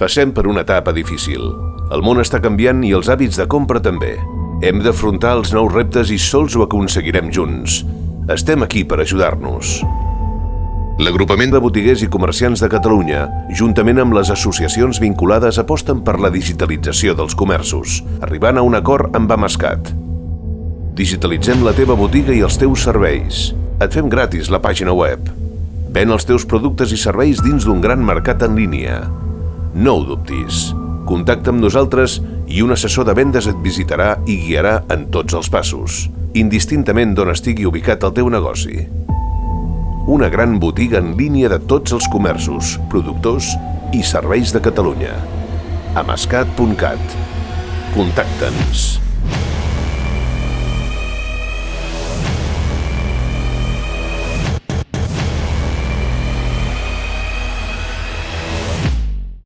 Passem per una etapa difícil. El món està canviant i els hàbits de compra també. Hem d'afrontar els nous reptes i sols ho aconseguirem junts. Estem aquí per ajudar-nos. L'Agrupament de Botiguers i Comerciants de Catalunya, juntament amb les associacions vinculades, aposten per la digitalització dels comerços, arribant a un acord amb Amascat. Digitalitzem la teva botiga i els teus serveis. Et fem gratis la pàgina web. Ven els teus productes i serveis dins d'un gran mercat en línia. No ho dubtis. Contacta amb nosaltres i un assessor de vendes et visitarà i guiarà en tots els passos, indistintament d'on estigui ubicat el teu negoci. Una gran botiga en línia de tots els comerços, productors i serveis de Catalunya. Amascat.cat. Contacta'ns.